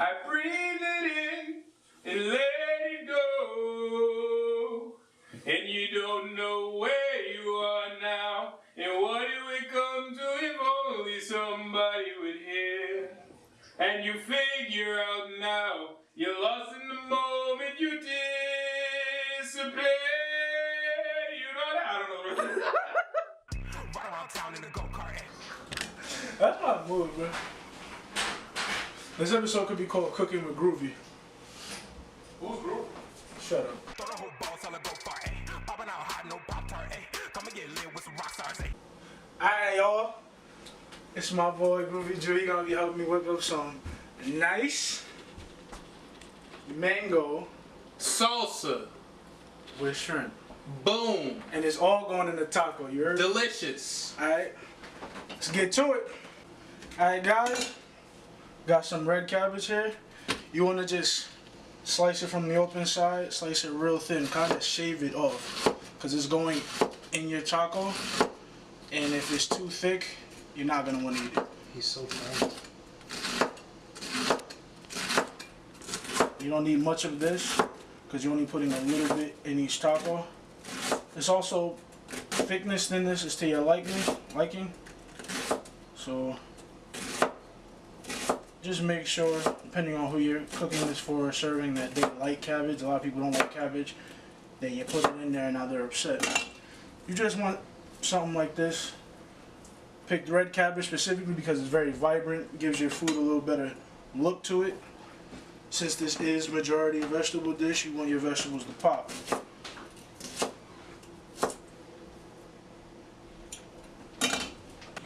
I breathe it in and let it go. And you don't know where you are now. And what it would come to if only somebody would hear. And you figure out now, you're lost in the moment you disappear. You know that? I don't know. Right around town in a go-kart. That's my mood, bro. This episode could be called Cooking with Groovy. Who's Groovy? Shut up. Throw the whole ball, tell her go far, ayy. Popping out hot, no Pop-Tart, ayy. Come and get lit with some rock stars, ayy. Alright, y'all. It's my boy Groovy Drew. He gonna be helping me whip up some nice mango Salsa. with shrimp. Boom. And it's all going in the taco, you heard? Delicious. Alright, let's get to it. Alright, guys. Got some red cabbage here. You wanna just slice it from the open side, slice it real thin, kind of shave it off. Because it's going in your taco. And if it's too thick, you're not gonna want to eat it. He's so fine. You don't need much of this because you're only putting a little bit in each taco. It's also thickness, thinness is to your liking. So just make sure, depending on who you're cooking this for or serving, that they like cabbage. A lot of people don't like cabbage. Then you put it in there and now they're upset. You just want something like this. Picked red cabbage specifically because it's very vibrant, gives your food a little better look to it. Since this is majority a vegetable dish, you want your vegetables to pop.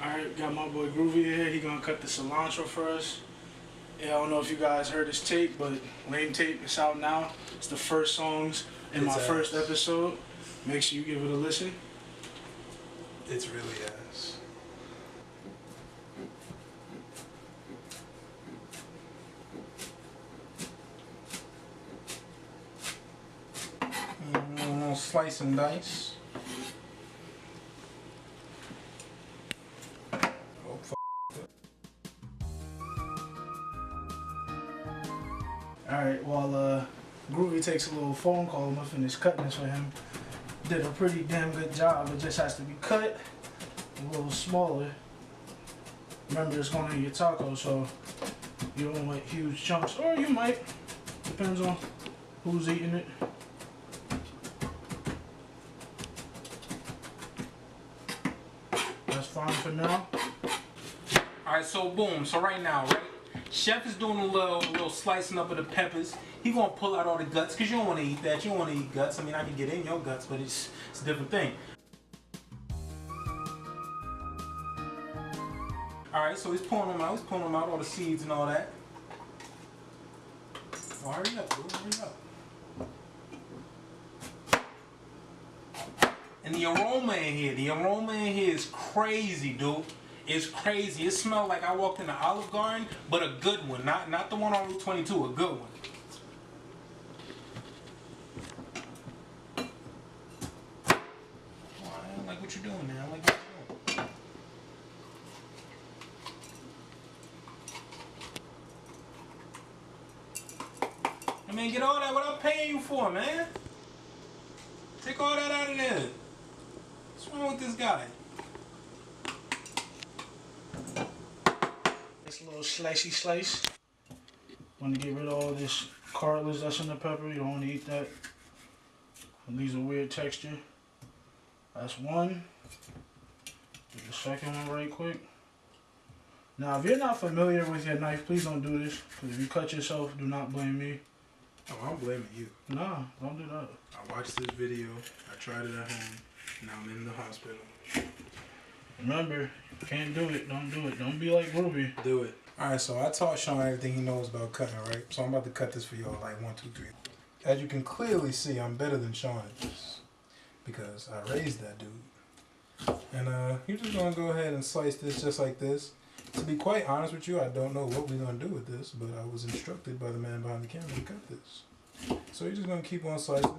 Alright, got my boy Groovy here. He gonna cut the cilantro for us. Yeah, I don't know if you guys heard his tape, but Lame Tape is out now. It's the first songs in my first episode. Make sure you give it a listen. It's really ass. Slice and dice. Alright, while Groovy takes a little phone call, I'm gonna finish cutting this for him. Did a pretty damn good job. It just has to be cut a little smaller. Remember, it's going in your taco, so you don't want huge chunks, or you might. Depends on who's eating it. That's fine for now. Alright, so boom. So right now, right? Chef is doing a little slicing up of the peppers. He gonna pull out all the guts because you don't want to eat that. You don't want to eat guts. I mean, I can get in your guts, but it's a different thing. Alright, so he's pulling them out. He's pulling them out, all the seeds and all that. Oh, hurry up, dude. Hurry up. And the aroma in here is crazy, dude. It's crazy. It smelled like I walked in the Olive Garden, but a good one. Not the one on Route 22, a good one. Oh, I don't like what you're doing now. I like what you're doing. I mean, get all that. What I'm paying you for, man? Take all that out of there. What's wrong with this guy? This little slicey slice. Want to get rid of all this cartilage that's in the pepper. You don't want to eat that. It leaves a weird texture. That's one. Do the second one right quick. Now, if you're not familiar with your knife, please don't do this. Because if you cut yourself, do not blame me. Oh, I'm blaming you. Nah, don't do that. I watched this video, I tried it at home, now I'm in the hospital. Remember, you can't do it. Don't do it. Don't be like Groovy. Do it. Alright, so I taught Sean everything he knows about cutting, right? So I'm about to cut this for y'all like 1, 2, 3. As you can clearly see, I'm better than Sean at this. Because I raised that dude. And you're just gonna go ahead and slice this just like this. To be quite honest with you, I don't know what we're gonna do with this, but I was instructed by the man behind the camera to cut this. So you're just gonna keep on slicing.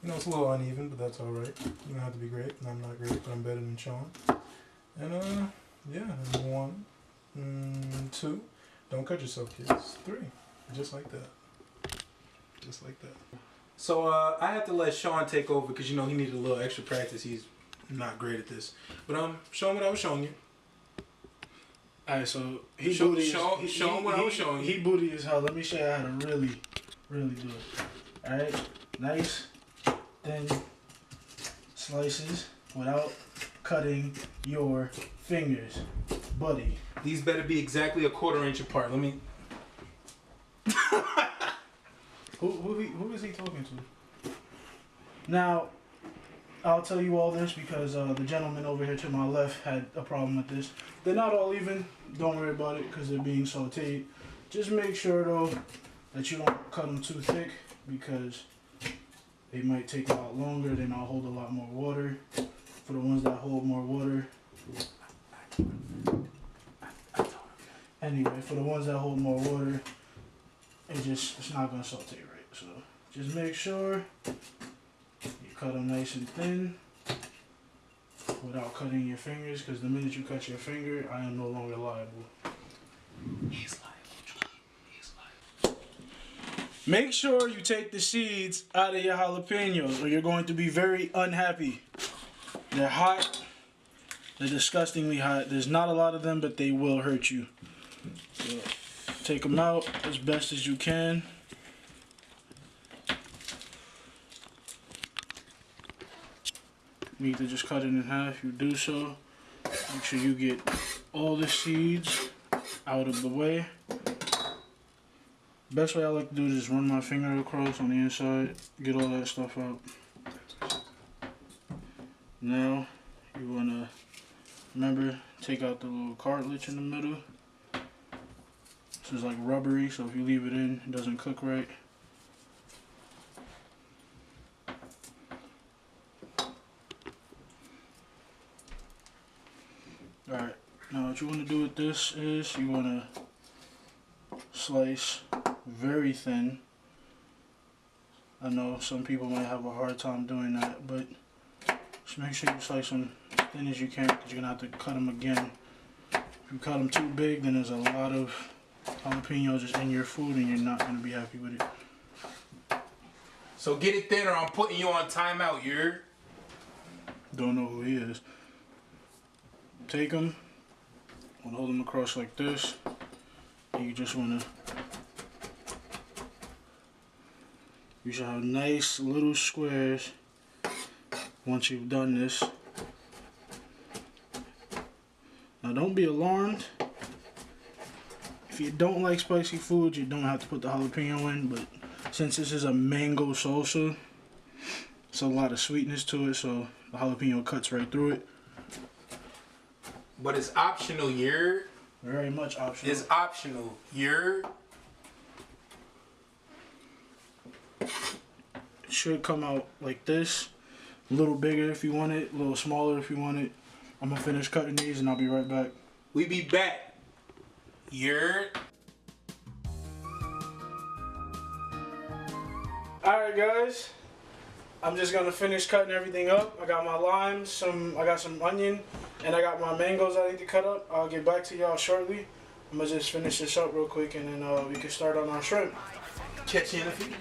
You know, it's a little uneven, but that's alright. You don't have to be great, and I'm not great, but I'm better than Sean. And yeah, 1, 2. Don't cut yourself, kids. 3. Just like that. Just like that. So I had to let Sean take over because you know he needed a little extra practice. He's not great at this. But show him what I was showing you. Alright, so he Show booty. him what I was showing you. He booty as hell. Let me show you how to really do it. Alright, nice, thin slices without cutting your fingers, buddy. These better be exactly a 1/4 inch apart. Let me. Who is he talking to? Now, I'll tell you all this because the gentleman over here to my left had a problem with this. They're not all even. Don't worry about it because they're being sauteed. Just make sure though that you don't cut them too thick because they might take a lot longer. Then I'll hold a lot more water. For the ones that hold more water. Anyway, for the ones that hold more water, it's not gonna saute right. So just make sure you cut them nice and thin without cutting your fingers, because the minute you cut your finger, I am no longer liable. He's liable. He's liable. Make sure you take the seeds out of your jalapenos or you're going to be very unhappy. They're hot. They're disgustingly hot. There's not a lot of them, but they will hurt you. So take them out as best as you can. You need to just cut it in half. You do so. Make sure you get all the seeds out of the way. Best way I like to do is just run my finger across on the inside, get all that stuff out. Now you wanna remember, take out the little cartilage in the middle. This is like rubbery, so if you leave it in, it doesn't cook right. Alright, now what you want to do with this is you want to slice very thin. I know some people might have a hard time doing that, but just make sure you slice them as thin as you can because you're going to have to cut them again. If you cut them too big, then there's a lot of jalapenos just in your food and you're not going to be happy with it. So get it thin or I'm putting you on timeout, you're. Don't know who he is. Take them, hold them across like this, and you just want to, you should have nice little squares once you've done this. Now don't be alarmed. If you don't like spicy food, you don't have to put the jalapeno in, but since this is a mango salsa, it's a lot of sweetness to it, so the jalapeno cuts right through it. But it's optional, you're. Very much optional. It's optional, you're. It should come out like this. A little bigger if you want it, a little smaller if you want it. I'm gonna finish cutting these and I'll be right back. We be back. You're. Alright guys, I'm just gonna finish cutting everything up. I got my limes, I got some onion, and I got my mangoes I need to cut up. I'll get back to y'all shortly. I'm gonna just finish this up real quick and then we can start on our shrimp. Catch you in a few.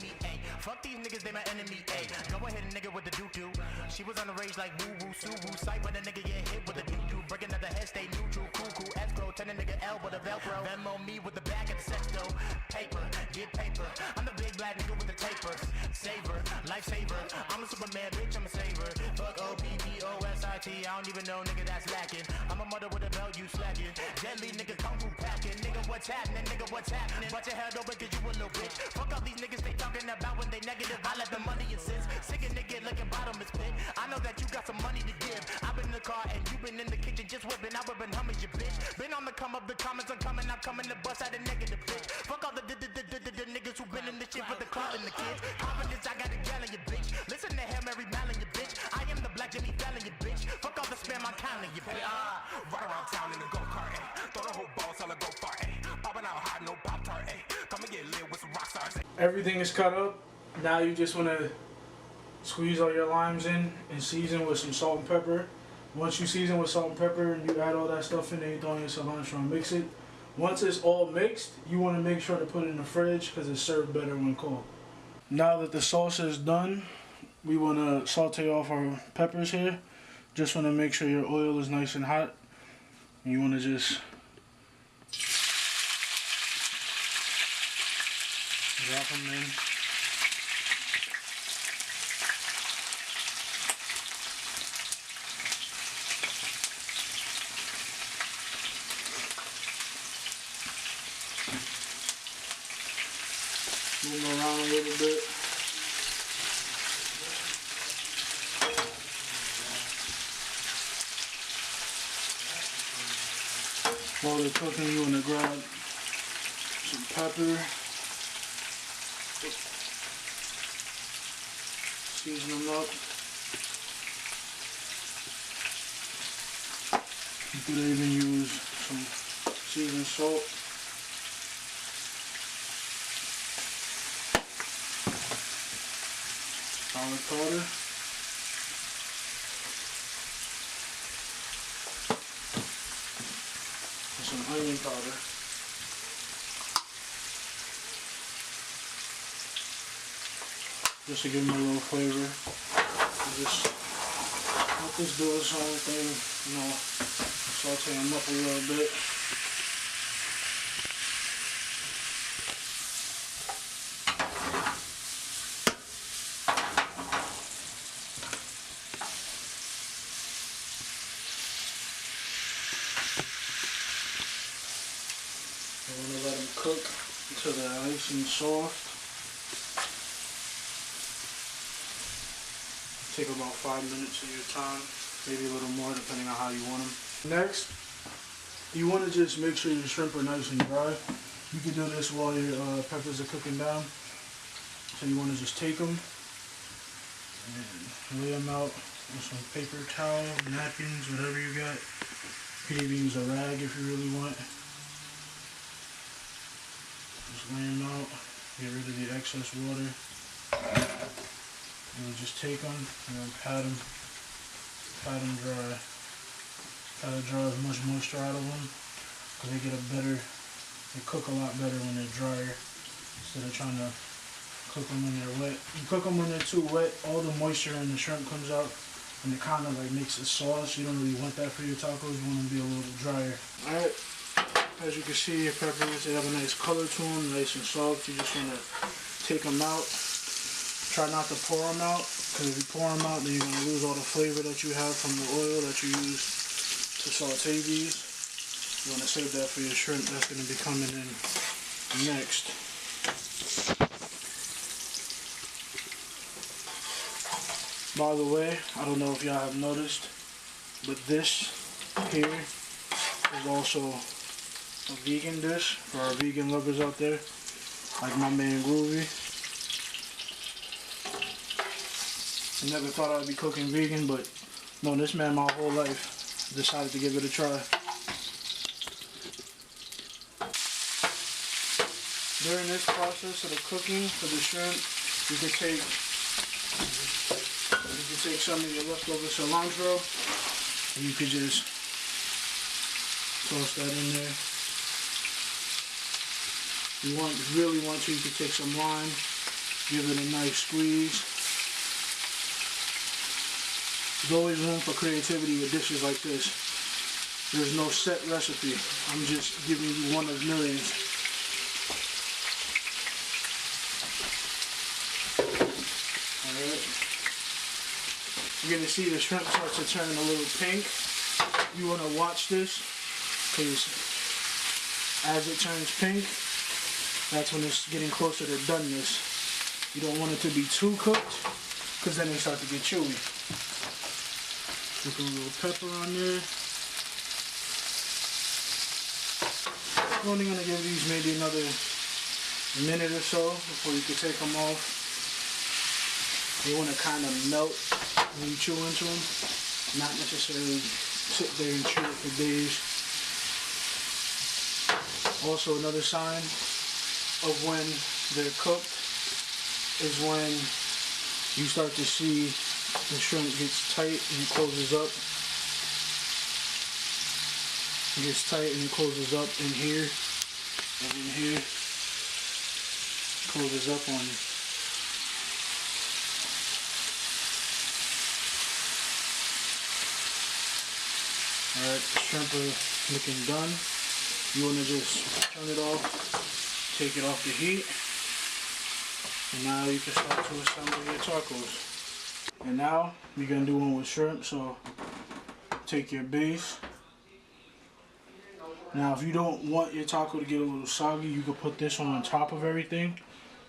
Fuck these niggas, they my enemy, ayy. Go ahead and nigga with the doo-doo. She was on the rage like woo-woo, soo-woo. Sight when a nigga get hit with a doo-doo. Breaking out the head, stay neutral, cool, escrow. Turn a nigga L with a Velcro. Venmo me with the bag of the sexto. Paper, get paper. I'm the big black nigga with the tapers. Saver, lifesaver. I'm a Superman, bitch, I'm a saver. Fuck O-P-P-O-S-I-T. I don't even know, nigga, that's lacking. I'm a mother with a belt, you slacking. Deadly nigga, kung fu packing. Nigga, what's happening? Nigga, what's happening? Watch your head over, cause you a little bitch. Fuck all these niggas, they talking about when they negative. I let the money insist. Sick a nigga looking bottomless pit. I know that you got some money to give. I've been in the car and you been in the kitchen just whipping. I whipping hummus, you bitch. Been on the come up, the comments are coming. I'm coming to bust out a negative bitch. Fuck all the niggas who been in this shit for the club and the kids. Confidence, I got a gal in your bitch. Listen to Hail Mary Mallon, you bitch. I am the black Jimmy Fallon, you bitch. Fuck all the spam, I'm counting you bitch. Right around town in the go-kart, ayy. Throw the whole ball, tell her go far, ayy. Popping out hot, no Pop-Tart, ayy. Come and get lit with some rock stars, ayy. Everything is cut up. Now you just want to squeeze all your limes in and season with some salt and pepper. Once you season with salt and pepper and you add all that stuff in there, you throw in your cilantro and mix it. Once it's all mixed, you want to make sure to put it in the fridge because it's served better when cold. Now that the sauce is done, we want to saute off our peppers here. Just want to make sure your oil is nice and hot. And you want to just drop them in. Move them around a little bit. While they're cooking, you want to grab some pepper, season them up. You could even use some seasoned salt. Garlic powder. And some onion powder. Just to give them a little flavor. And just let this do its own thing, you know, saute them up a little bit. I want to let them cook until they're nice and soft. Take about 5 minutes of your time, maybe a little more depending on how you want them. Next, you want to just make sure your shrimp are nice and dry. You can do this while your peppers are cooking down. So you want to just take them and lay them out with some paper towel, napkins, whatever you got. You can even use a rag if you really want. Just lay them out, get rid of the excess water. And just take them and then pat them dry. Pat it dry as much moisture out of them, because they cook a lot better when they're drier instead of trying to cook them when they're wet. You cook them when they're too wet, all the moisture in the shrimp comes out and it kind of like makes a sauce. You don't really want that for your tacos. You want them to be a little drier. Alright, as you can see, your peppers, they have a nice color to them, nice and soft. You just want to take them out. Try not to pour them out, because if you pour them out, then you're going to lose all the flavor that you have from the oil that you use to saute these. You want to save that for your shrimp that's going to be coming in next. By the way, I don't know if y'all have noticed, but this here is also a vegan dish for our vegan lovers out there, like my man Groovy. I never thought I'd be cooking vegan, but no, this man my whole life decided to give it a try. During this process of the cooking for the shrimp, you can take some of your leftover cilantro and you could just toss that in there. You really want to, you could take some lime, give it a nice squeeze. There's always room for creativity with dishes like this. There's no set recipe. I'm just giving you one of millions. Alright. You're going to see the shrimp start to turn a little pink. You want to watch this, because as it turns pink, that's when it's getting closer to doneness. You don't want it to be too cooked, because then they start to get chewy. Put a little pepper on there. I'm only going to give these maybe another minute or so before you can take them off. They want to kind of melt when you chew into them, not necessarily sit there and chew it for days. Also, another sign of when they're cooked is when you start to see the shrimp gets tight and it closes up. It gets tight and it closes up in here and in here. Closes up on you. Alright, the shrimp are looking done. You want to just turn it off, take it off the heat, and now you can start to assemble your tacos. And now we're going to do one with shrimp, so take your base. Now if you don't want your taco to get a little soggy, you can put this on top of everything,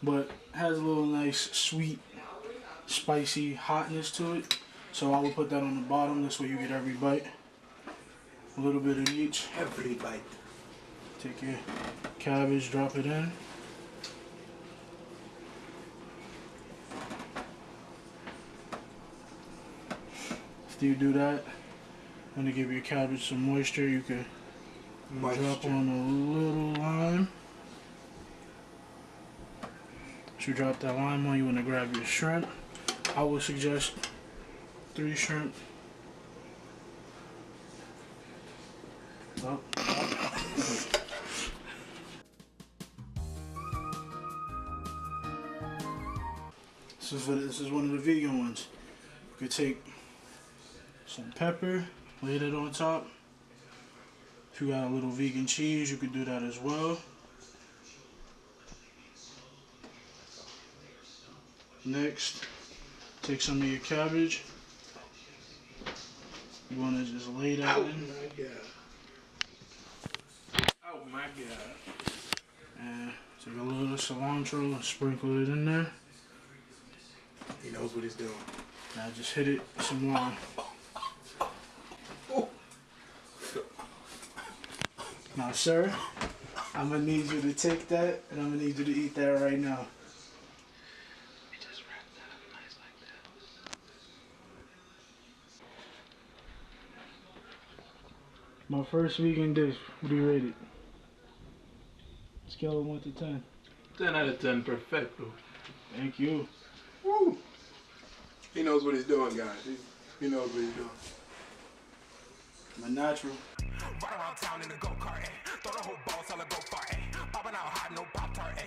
but it has a little nice sweet, spicy hotness to it. So I will put that on the bottom, this way you get every bite. A little bit of each. Every bite. Take your cabbage, drop it in. After you do that, and to give your cabbage some moisture, you can drop on a little lime. Once you drop that lime on, you want to grab your shrimp. I would suggest 3 shrimp. Oh. This is one of the vegan ones. You could take some pepper, lay that on top. If you got a little vegan cheese, you could do that as well. Next, take some of your cabbage. You want to just lay that in. Oh my god. Oh my god. And take a little cilantro and sprinkle it in there. He knows what he's doing. Now just hit it with some lime. Now, sir, I'm gonna need you to take that, and I'm gonna need you to eat that right now. Just wrap that up nice like that. My first vegan dish. What do you rate it? Scale of 1 to 10. 10 out of 10, perfecto. Thank you. Woo! He knows what he's doing, guys. He knows what he's doing. My natural. Ride around town in a go-kart, throw the whole ball, sell a go-far, popping out hot, no Pop-Tart,